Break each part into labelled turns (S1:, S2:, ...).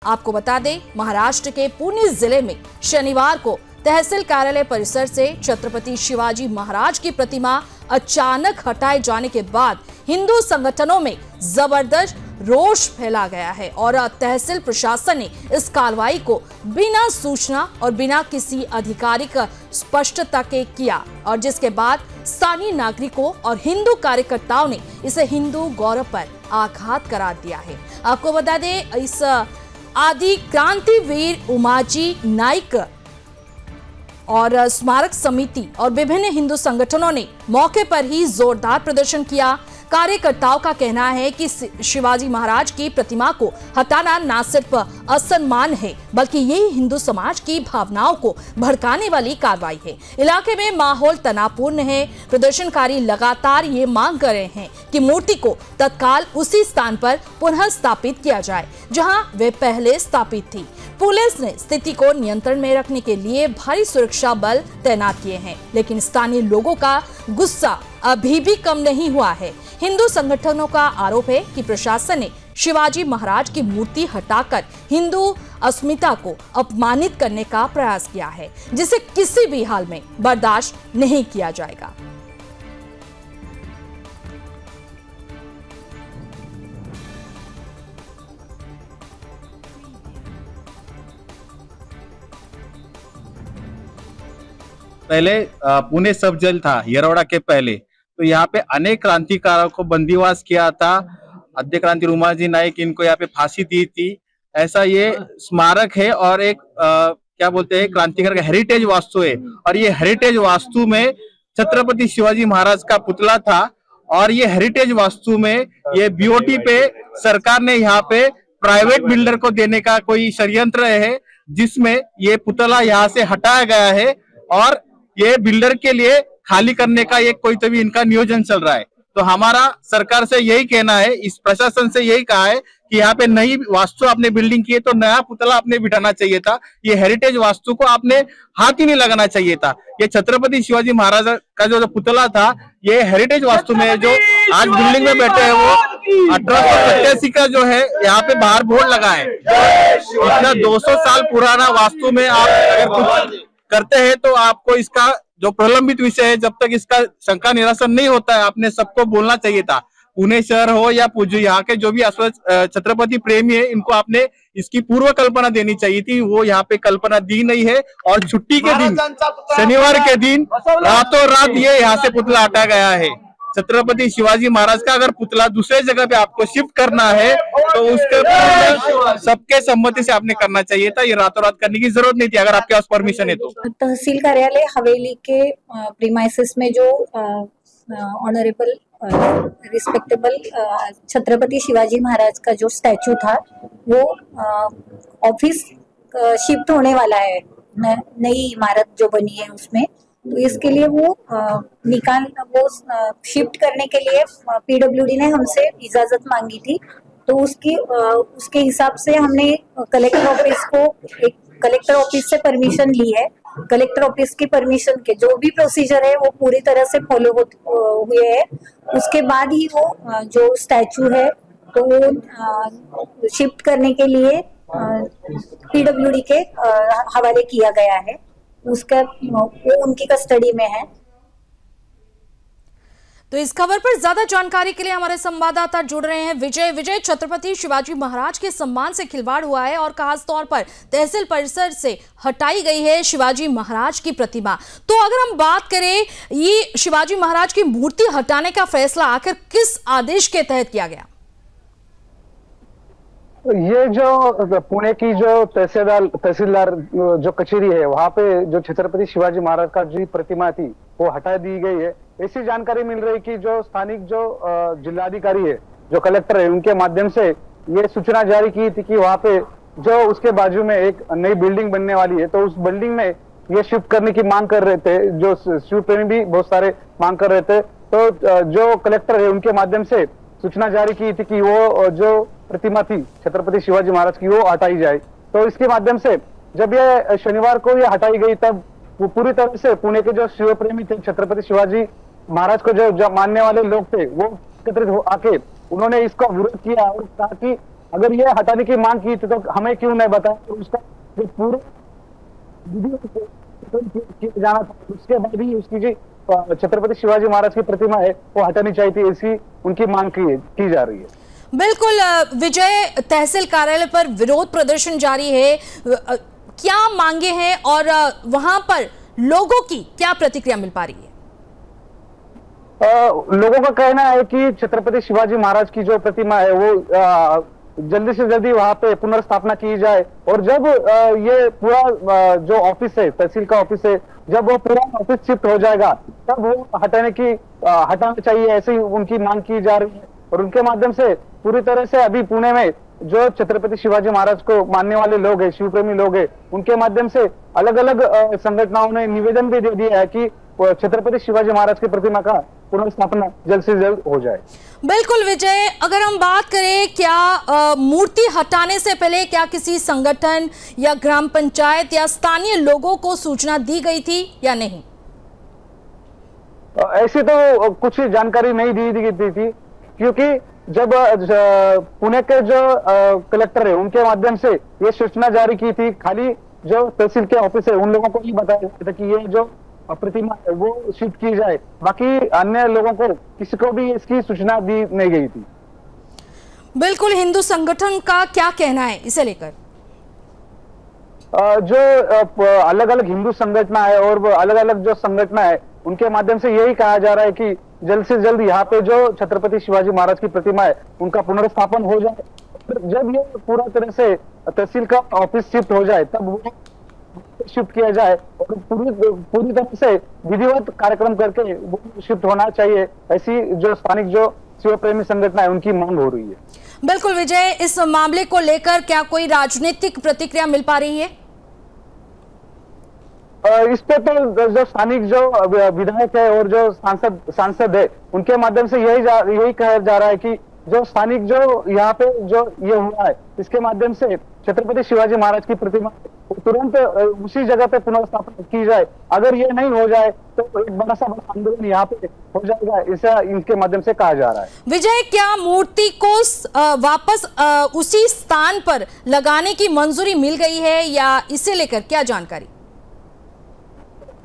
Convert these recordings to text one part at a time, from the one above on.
S1: आपको बता दें, महाराष्ट्र के पुणे जिले में शनिवार को तहसील कार्यालय परिसर से छत्रपति शिवाजी महाराज की प्रतिमा अचानक हटाए जाने के बाद हिंदू संगठनों में जबरदस्त रोष फैला गया है और तहसील प्रशासन ने इस कार्रवाई को बिना सूचना और बिना किसी आधिकारिक स्पष्टता के किया और जिसके बाद स्थानीय नागरिकों और हिंदू कार्यकर्ताओं ने इसे हिंदू गौरव पर आघात करार दिया है। आपको बता दें, इस आदि क्रांतिवीर उमाजी नाइक और स्मारक समिति और विभिन्न हिंदू संगठनों ने मौके पर ही जोरदार प्रदर्शन किया। कार्यकर्ताओं का कहना है कि शिवाजी महाराज की प्रतिमा को हटाना न सिर्फ असम्मान है बल्कि ये हिंदू समाज की भावनाओं को भड़काने वाली कार्रवाई है। इलाके में माहौल तनावपूर्ण है। प्रदर्शनकारी लगातार ये मांग कर रहे हैं कि मूर्ति को तत्काल उसी स्थान पर पुनः स्थापित किया जाए जहां वे पहले स्थापित थी। पुलिस ने स्थिति को नियंत्रण में रखने के लिए भारी सुरक्षा बल तैनात किए हैं, लेकिन स्थानीय लोगों का गुस्सा अभी भी कम नहीं हुआ है। हिंदू संगठनों का आरोप है कि प्रशासन ने शिवाजी महाराज की मूर्ति हटाकर हिंदू अस्मिता को अपमानित करने का प्रयास किया है, जिसे किसी भी हाल में बर्दाश्त नहीं किया जाएगा।
S2: पहले पुणे सब जेल था येरवड़ा के पहले, तो यहाँ पे अनेक क्रांतिकारों को बंदीवास किया था। आद्य क्रांति उमाजी नाइक इनको यहाँ पे फांसी दी थी। ऐसा ये स्मारक है और एक क्या बोलते हैं क्रांतिकार का हेरिटेज वास्तु है और ये हेरिटेज वास्तु में छत्रपति शिवाजी महाराज का पुतला था और ये हेरिटेज वास्तु में ये बीओटी पे सरकार ने यहाँ पे प्राइवेट बिल्डर को देने का कोई षड्यंत्र है जिसमें ये पुतला यहाँ से हटाया गया है और ये बिल्डर के लिए खाली करने का एक कोई तो भी इनका नियोजन चल रहा है। तो हमारा सरकार से यही कहना है, इस प्रशासन से यही कहा है कि यहाँ पे नई वास्तु आपने बिल्डिंग की है तो नया पुतला आपने बिठाना चाहिए था। ये हेरिटेज वास्तु को आपने हाथ ही नहीं लगाना चाहिए था। ये छत्रपति शिवाजी महाराज का जो पुतला था ये हेरिटेज वास्तु में जो आज बिल्डिंग में बैठे हैं वो 1887 का जो है यहाँ पे बाहर बोर्ड लगा है। इतना 200 साल पुराना वास्तु में आप अगर कुछ करते हैं तो आपको इसका जो प्रलंबित विषय है जब तक इसका शंका निरासन नहीं होता है आपने सबको बोलना चाहिए था। पुणे शहर हो या पूज्य यहाँ के जो भी छत्रपति प्रेमी है इनको आपने इसकी पूर्व कल्पना देनी चाहिए थी। वो यहाँ पे कल्पना दी नहीं है और छुट्टी के दिन शनिवार के दिन रातों रात ये यहाँ से पुतला हटा गया है। छत्रपति शिवाजी महाराज का अगर पुतला दूसरे जगह पे आपको शिफ्ट करना है तो उसके सबके सम्मति से आपने करना चाहिए था। ये रातों रात करने की जरूरत नहीं थी अगर आपके पास परमिशन है तो।
S3: तहसील कार्यालय हवेली के प्रीमाइसेस में जो ऑनरेबल रिस्पेक्टेबल छत्रपति शिवाजी महाराज का जो स्टैचू था वो ऑफिस शिफ्ट होने वाला है। नई इमारत जो बनी है उसमें, तो इसके लिए वो शिफ्ट करने के लिए पीडब्ल्यूडी ने हमसे इजाजत मांगी थी। तो उसके हिसाब से हमने कलेक्टर ऑफिस से परमिशन ली है। कलेक्टर ऑफिस की परमिशन के जो भी प्रोसीजर है वो पूरी तरह से फॉलो हुए हैं। उसके बाद ही वो जो स्टैचू है तो वो शिफ्ट करने के लिए पीडब्ल्यूडी के हवाले किया गया है। वो उनकी कस्टडी में है।
S1: तो इस खबर पर ज्यादा जानकारी के लिए हमारे संवाददाता जुड़ रहे हैं विजय। छत्रपति शिवाजी महाराज के सम्मान से खिलवाड़ हुआ है और खास तौर पर तहसील परिसर से हटाई गई है शिवाजी महाराज की प्रतिमा। तो अगर हम बात करें ये शिवाजी महाराज की मूर्ति हटाने का फैसला आखिर किस आदेश के तहत किया गया?
S4: ये जो पुणे की जो तहसीलदार जो कचेरी है वहाँ पे जो छत्रपति शिवाजी महाराज का जो प्रतिमा थी वो हटा दी गई है। ऐसी जानकारी मिल रही कि जो स्थानिक जो जिलाधिकारी है जो कलेक्टर है उनके माध्यम से ये सूचना जारी की थी कि वहाँ पे जो उसके बाजू में एक नई बिल्डिंग बनने वाली है तो उस बिल्डिंग में ये शिफ्ट करने की मांग कर रहे थे। जो शिव प्रेमी भी बहुत सारे मांग कर रहे थे। तो जो कलेक्टर है उनके माध्यम से सूचना जारी की थी कि वो जो प्रतिमा थी छत्रपति शिवाजी महाराज की वो हटाई जाए। तो इसके माध्यम से जब ये शनिवार को ये हटाई गई तब वो पूरी तरह से पुणे के जो शिव प्रेमी थे छत्रपति शिवाजी महाराज को जो मानने वाले लोग थे वो एकत्रित आके उन्होंने इसका विरोध किया और कहा कि अगर ये हटाने की मांग की थी तो हमें क्यों नहीं बताया? तो उसका जो पूरा किया जाना था, उसके बाद ही उसकी जो छत्रपति शिवाजी महाराज की प्रतिमा है वो हटानी चाहिए थी, ऐसी उनकी मांग की जा रही है।
S1: बिल्कुल विजय, तहसील कार्यालय पर विरोध प्रदर्शन जारी है, क्या मांगे हैं और वहां पर लोगों की क्या प्रतिक्रिया मिल पा रही है?
S4: लोगों का कहना है कि छत्रपति शिवाजी महाराज की जो प्रतिमा है वो जल्दी से जल्दी वहां पे पुनर्स्थापना की जाए, और जब ये पूरा जो ऑफिस है, तहसील का ऑफिस है, जब वो पूरा ऑफिस शिफ्ट हो जाएगा तब वो हटाना चाहिए, ऐसी उनकी मांग की जा रही है। और उनके माध्यम से पूरी तरह से अभी पुणे में जो छत्रपति शिवाजी महाराज को मानने वाले लोग हैं, शिव प्रेमी लोग हैं, उनके माध्यम से अलग अलग संगठनों ने निवेदन भी दे दिया है कि छत्रपति शिवाजी महाराज की प्रतिमा का पुनर्स्थापना जल्द से जल्द हो जाए।
S1: बिल्कुल विजय, अगर हम बात करें, क्या मूर्ति हटाने से पहले क्या किसी संगठन या ग्राम पंचायत या स्थानीय लोगों को सूचना दी गई थी या नहीं?
S4: ऐसी तो कुछ जानकारी नहीं दी गई थी, क्योंकि जब पुणे के जो कलेक्टर है उनके माध्यम से ये सूचना जारी की थी, खाली जो तहसील के ऑफिस है उन लोगों को ही बताया गया था कि ये जो प्रतिमा है वो शिफ्ट की जाए, बाकी अन्य लोगों को किसी को भी इसकी सूचना दी नहीं गई थी।
S1: बिल्कुल, हिंदू संगठन का क्या कहना है इसे लेकर?
S4: जो अलग अलग हिंदू संगठन है और अलग अलग जो संगठन है उनके माध्यम से यही कहा जा रहा है कि जल्द से जल्द यहाँ पे जो छत्रपति शिवाजी महाराज की प्रतिमा है उनका पुनर्स्थापन हो जाए। जब ये पूरा तरह से तहसील का ऑफिस शिफ्ट हो जाए तब वो शिफ्ट किया जाए और पूरी तरह से विधिवत कार्यक्रम करके वो शिफ्ट होना चाहिए, ऐसी जो स्थानिक जो शिव प्रेमी संगठन है उनकी मांग हो रही है।
S1: बिल्कुल विजय, इस मामले को लेकर क्या कोई राजनीतिक प्रतिक्रिया मिल पा रही है?
S4: इस पे तो जो स्थानिक जो विधायक है और जो सांसद है उनके माध्यम से यही कहा जा रहा है कि जो स्थानिक जो यहाँ पे जो ये हुआ है इसके माध्यम से छत्रपति शिवाजी महाराज की प्रतिमा तुरंत उसी जगह पे पुनर्स्थापना की जाए। अगर ये नहीं हो जाए तो एक बड़ा आंदोलन यहाँ पे हो जाएगा, ऐसा इनके माध्यम से कहा जा रहा है।
S1: विजय, क्या मूर्ति को वापस उसी स्थान पर लगाने की मंजूरी मिल गई है या इसे लेकर क्या जानकारी?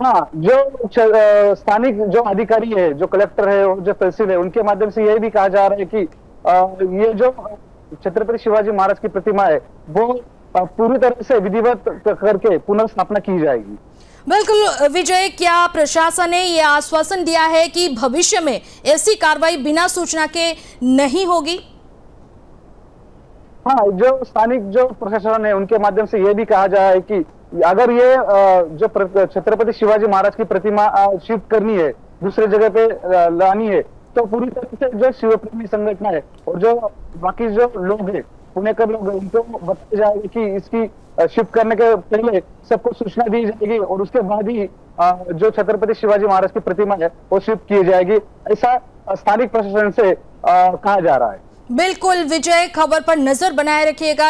S4: हाँ, जो स्थानिक जो अधिकारी है, जो कलेक्टर है और जो तहसील है उनके माध्यम से यह भी कहा जा रहा है कि ये जो छत्रपति शिवाजी महाराज की प्रतिमा है वो पूरी तरह से विधिवत करके पुनर्स्थापना की जाएगी। बिल्कुल
S1: विजय, क्या प्रशासन ने यह आश्वासन दिया है कि भविष्य में ऐसी कार्रवाई बिना सूचना के नहीं होगी? हाँ,
S4: जो स्थानिक जो प्रशासन है उनके माध्यम से यह भी कहा जा रहा है कि अगर ये जो छत्रपति शिवाजी महाराज की प्रतिमा शिफ्ट करनी है, दूसरे जगह पे लानी है, तो पूरी तरह से जो शिव प्रेमी संगठन है और जो बाकी जो लोग हैं, पुणे के लोग हैं, उनको बताया जाएगा कि इसकी शिफ्ट करने के पहले सबको सूचना दी जाएगी और उसके बाद ही जो छत्रपति शिवाजी महाराज की प्रतिमा है वो शिफ्ट की जाएगी, ऐसा स्थानिक प्रशासन से कहा जा रहा है।
S1: बिल्कुल विजय, खबर पर नजर बनाए रखिएगा।